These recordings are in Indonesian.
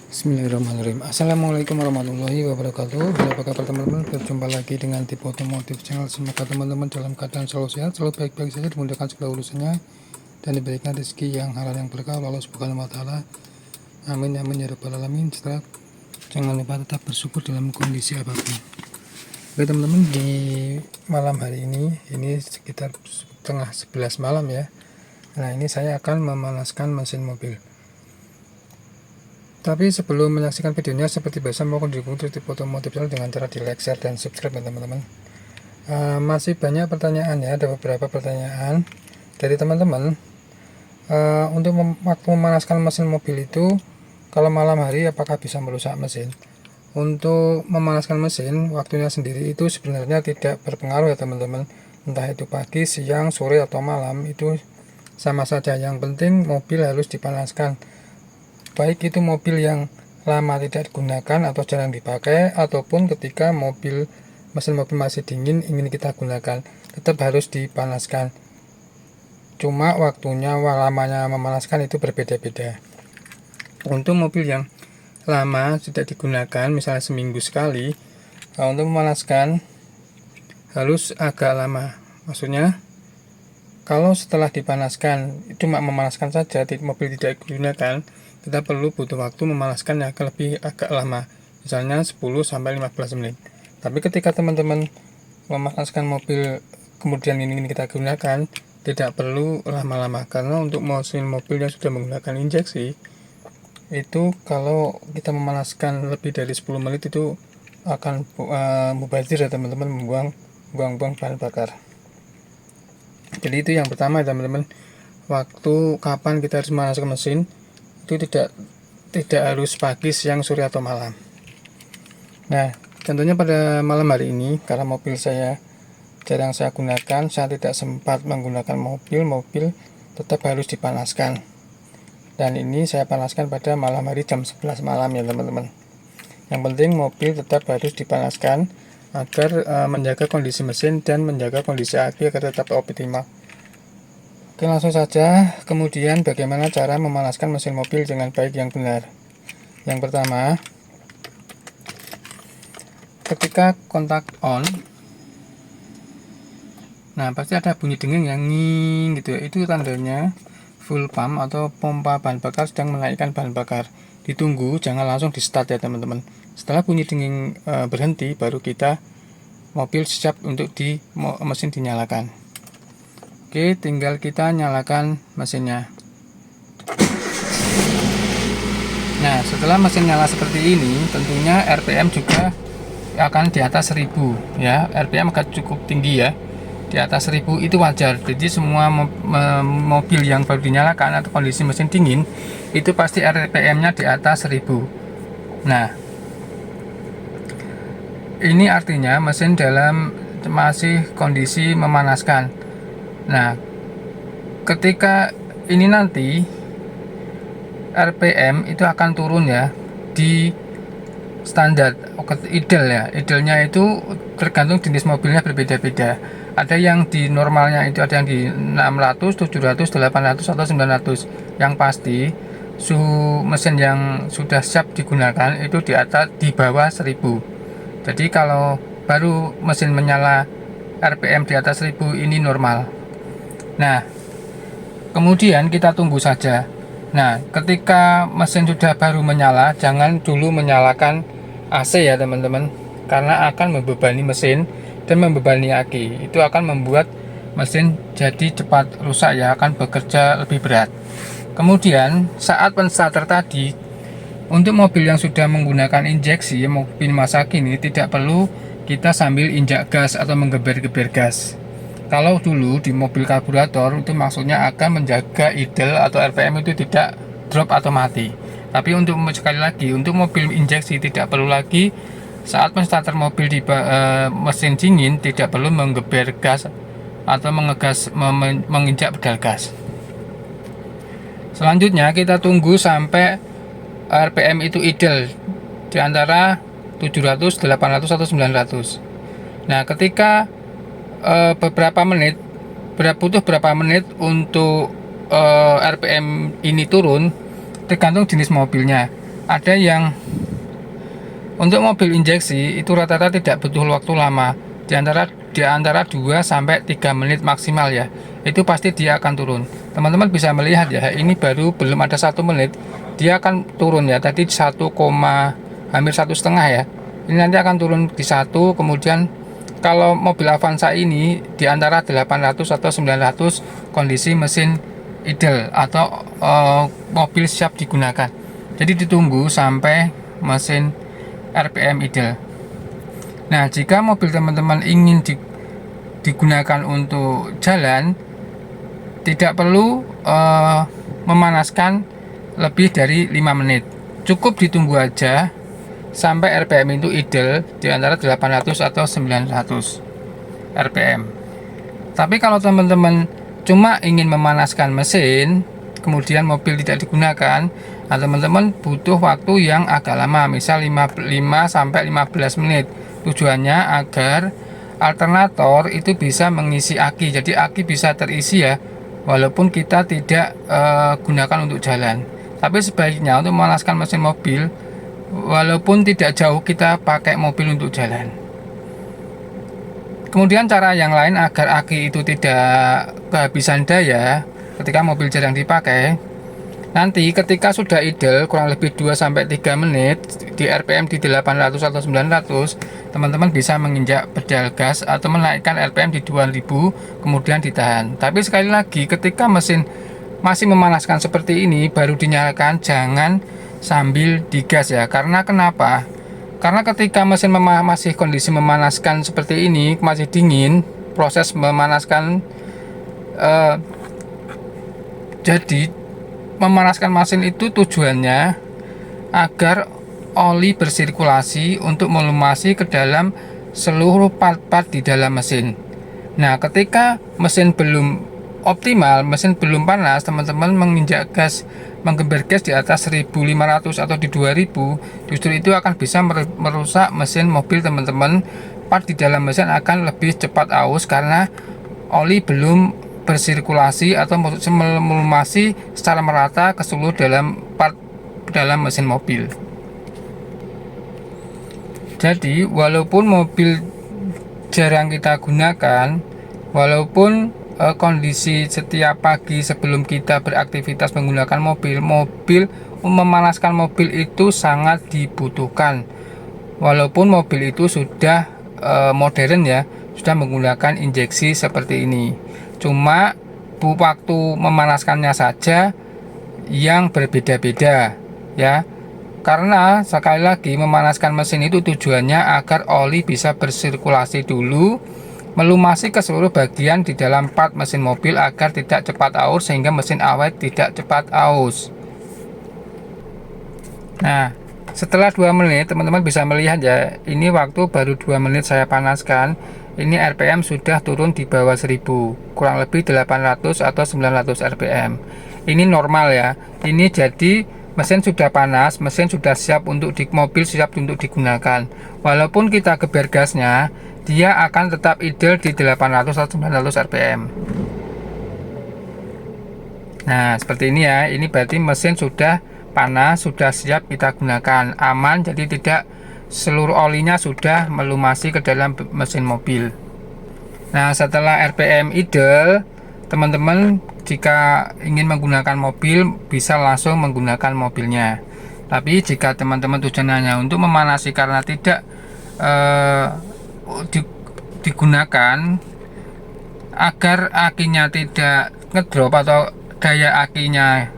Bismillahirrahmanirrahim. Assalamualaikum warahmatullahi wabarakatuh. Apa kabar teman-teman? Berjumpa lagi dengan Tipe Otomotif Channel. Semoga teman-teman dalam keadaan selalu sehat, selalu baik-baik saja, dimudahkan segala urusannya, dan diberikan rezeki yang halal yang berkah oleh Allah Subhanahu wa taala. Amin amin ya rabbal alamin. Setelah jangan lupa tetap bersyukur dalam kondisi apapun. Oke teman-teman, di malam hari ini sekitar setengah 11 malam ya. Nah, ini saya akan memanaskan mesin mobil. Tapi sebelum menyaksikan videonya, seperti biasa mohon didukung Tipe Otomotif Channel dengan cara di like, share, dan subscribe ya teman-teman. Masih banyak pertanyaan ya, ada beberapa pertanyaan dari teman-teman. Untuk waktu memanaskan mesin mobil itu, kalau malam hari apakah bisa merusak mesin? Untuk memanaskan mesin, waktunya sendiri itu sebenarnya tidak berpengaruh ya teman-teman. Entah itu pagi, siang, sore, atau malam, itu sama saja. Yang penting mobil harus dipanaskan. Baik itu mobil yang lama tidak digunakan atau jarang dipakai, ataupun ketika mesin mobil masih dingin ingin kita gunakan, tetap harus dipanaskan. Cuma waktunya, lamanya memanaskan itu berbeda-beda. Untuk mobil yang lama tidak digunakan, misalnya seminggu sekali, untuk memanaskan harus agak lama. Maksudnya, kalau setelah dipanaskan cuma memanaskan saja, mobil tidak digunakan, kita butuh waktu memanaskan yang agak lama, misalnya 10-15 menit. Tapi ketika teman-teman memanaskan mobil kemudian ini kita gunakan, tidak perlu lama-lama, karena untuk mesin mobil yang sudah menggunakan injeksi itu, kalau kita memanaskan lebih dari 10 menit itu akan mubazir ya teman-teman, membuang bahan bakar. Jadi itu yang pertama ya teman-teman, waktu kapan kita harus memanaskan mesin itu tidak harus pagi, siang, sore, atau malam. Nah, contohnya pada malam hari ini, karena mobil saya jarang saya gunakan, saya tidak sempat menggunakan mobil tetap harus dipanaskan. Dan ini saya panaskan pada malam hari jam 11 malam ya teman-teman. Yang penting mobil tetap harus dipanaskan agar menjaga kondisi mesin dan menjaga kondisi aki agar tetap optimal. Oke, langsung saja. Kemudian bagaimana cara memanaskan mesin mobil dengan baik yang benar? Yang pertama, ketika kontak on, nah pasti ada bunyi denging yang nging gitu ya. Itu tandanya full pump atau pompa bahan bakar sedang menaikkan bahan bakar. Ditunggu, jangan langsung di start ya teman-teman. Setelah bunyi denging berhenti, baru mobil siap untuk mesin dinyalakan. Oke, tinggal kita nyalakan mesinnya. Nah, setelah mesin nyala seperti ini, tentunya RPM juga akan di atas 1000 ya. RPM agak cukup tinggi ya. Di atas 1000 itu wajar. Jadi semua mobil yang baru dinyalakan atau kondisi mesin dingin itu pasti RPM-nya di atas 1000. Nah, ini artinya mesin masih kondisi memanaskan. Nah, ketika ini nanti RPM itu akan turun ya di standar ideal ya. Idealnya itu tergantung jenis mobilnya berbeda-beda. Ada yang di normalnya itu ada yang di 600, 700, 800 atau 900. Yang pasti suhu mesin yang sudah siap digunakan itu di bawah 1000. Jadi kalau baru mesin menyala RPM di atas 1000 ini normal. Nah, kemudian kita tunggu saja. Nah, ketika mesin sudah baru menyala, jangan dulu menyalakan AC ya teman-teman, karena akan membebani mesin dan membebani aki. Itu akan membuat mesin jadi cepat rusak ya, akan bekerja lebih berat. Kemudian saat penstarter tadi, untuk mobil yang sudah menggunakan injeksi, mobil masa kini tidak perlu kita sambil injak gas atau menggeber-geber gas. Kalau dulu di mobil karburator itu maksudnya akan menjaga idle atau RPM itu tidak drop atau mati. Tapi sekali lagi untuk mobil injeksi tidak perlu lagi. Saat penstarter mobil di mesin dingin tidak perlu menggeber gas atau menginjak pedal gas. Selanjutnya kita tunggu sampai RPM itu idle di antara 700, 800 atau 900. Nah, ketika butuh berapa menit untuk RPM ini turun, tergantung jenis mobilnya. Ada yang untuk mobil injeksi itu rata-rata tidak butuh waktu lama, di antara 2 sampai 3 menit maksimal ya. Itu pasti dia akan turun. Teman-teman bisa melihat ya, ini baru belum ada 1 menit dia akan turun ya. Tadi 1, hampir 1,5 ya. Ini nanti akan turun di 1. Kemudian kalau mobil Avanza ini di antara 800 atau 900 kondisi mesin idle atau mobil siap digunakan. Jadi ditunggu sampai mesin RPM idle. Nah, jika mobil teman-teman ingin digunakan untuk jalan, tidak perlu memanaskan lebih dari 5 menit. Cukup ditunggu aja sampai RPM itu idle di antara 800 atau 900 RPM. Tapi kalau teman-teman cuma ingin memanaskan mesin, kemudian mobil tidak digunakan, nah teman-teman butuh waktu yang agak lama, misal 5 sampai 15 menit. Tujuannya agar alternator itu bisa mengisi aki, jadi aki bisa terisi ya, walaupun kita tidak gunakan untuk jalan. Tapi sebaiknya untuk memanaskan mesin mobil, walaupun tidak jauh, kita pakai mobil untuk jalan. Kemudian cara yang lain agar aki itu tidak kehabisan daya ketika mobil jarang dipakai, nanti ketika sudah idle kurang lebih 2-3 menit di RPM di 800 atau 900, teman-teman bisa menginjak pedal gas atau menaikkan RPM di 2000, kemudian ditahan. Tapi sekali lagi, ketika mesin masih memanaskan seperti ini baru dinyalakan, jangan sambil digas ya. Karena kenapa? Karena ketika mesin masih kondisi memanaskan seperti ini, masih dingin, proses memanaskan jadi memanaskan mesin itu tujuannya agar oli bersirkulasi untuk melumasi ke dalam seluruh part-part di dalam mesin. Nah, ketika mesin belum optimal, mesin belum panas, teman-teman menginjak gas, menggember gas di atas 1500 atau di 2000, justru itu akan bisa merusak mesin mobil teman-teman. Part di dalam mesin akan lebih cepat aus karena oli belum bersirkulasi atau melumasi secara merata ke seluruh dalam part dalam mesin mobil. Jadi walaupun mobil jarang kita gunakan, walaupun kondisi setiap pagi sebelum kita beraktivitas menggunakan mobil memanaskan mobil itu sangat dibutuhkan. Walaupun mobil itu sudah modern ya, sudah menggunakan injeksi seperti ini. Cuma waktu memanaskannya saja yang berbeda-beda ya. Karena sekali lagi memanaskan mesin itu tujuannya agar oli bisa bersirkulasi dulu, melumasi ke seluruh bagian di dalam part mesin mobil agar tidak cepat aus, sehingga mesin awet tidak cepat aus. Nah, setelah 2 menit teman-teman bisa melihat ya, ini waktu baru 2 menit saya panaskan. Ini RPM sudah turun di bawah 1000, kurang lebih 800 atau 900 RPM. Ini normal ya. Ini jadi mesin sudah panas, mesin sudah siap untuk mobil siap untuk digunakan. Walaupun kita geber gasnya, dia akan tetap idle di 800 atau 900 RPM. Nah, seperti ini ya. Ini berarti mesin sudah panas, sudah siap kita gunakan, aman, jadi tidak seluruh olinya sudah melumasi ke dalam mesin mobil. Nah, setelah RPM idle, teman-teman jika ingin menggunakan mobil bisa langsung menggunakan mobilnya. Tapi jika teman-teman tujuannya untuk memanasi karena tidak digunakan agar akinya tidak ngedrop atau daya akinya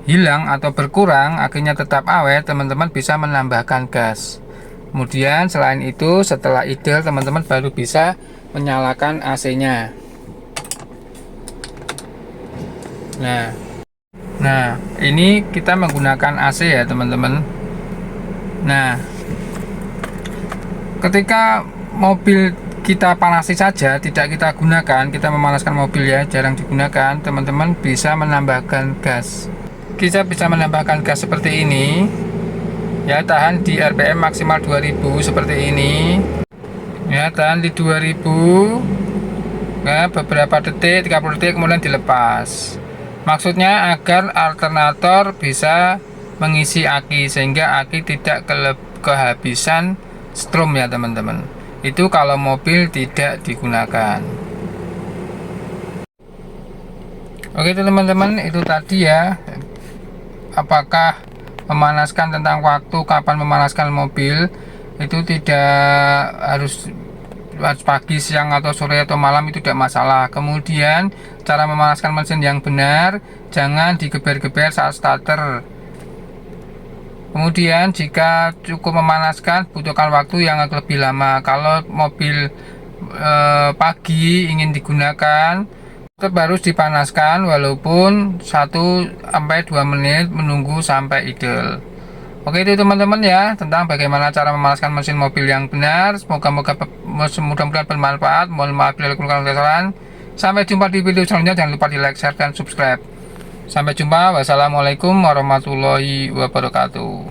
hilang atau berkurang, akinya tetap awet, teman-teman bisa menambahkan gas. Kemudian selain itu, setelah idle teman-teman baru bisa menyalakan AC-nya. Nah, ini kita menggunakan AC ya teman-teman. Nah, ketika mobil kita panasi saja, tidak kita gunakan, kita memanaskan mobil ya, jarang digunakan, teman-teman bisa menambahkan gas. Kita bisa menambahkan gas seperti ini ya, tahan di RPM maksimal 2000 seperti ini ya, tahan di 2000 ya, beberapa detik, 30 detik, kemudian dilepas. Maksudnya agar alternator bisa mengisi aki, sehingga aki tidak kehabisan strom ya teman-teman. Itu kalau mobil tidak digunakan. Oke teman-teman, itu tadi ya, apakah memanaskan tentang waktu kapan memanaskan mobil itu tidak harus pagi, siang, atau sore, atau malam, itu tidak masalah. Kemudian cara memanaskan mesin yang benar, jangan digeber-geber saat starter. Kemudian jika cukup memanaskan, butuhkan waktu yang agak lebih lama. Kalau mobil pagi ingin digunakan, tetap harus dipanaskan walaupun 1-2 menit menunggu sampai idle. Oke, itu teman-teman ya, tentang bagaimana cara memanaskan mesin mobil yang benar. Mudah-mudahan bermanfaat. Mohon maaf bila kurang kesalahan. Sampai jumpa di video selanjutnya. Jangan lupa di like, share, dan subscribe. Sampai jumpa. Wassalamualaikum warahmatullahi wabarakatuh.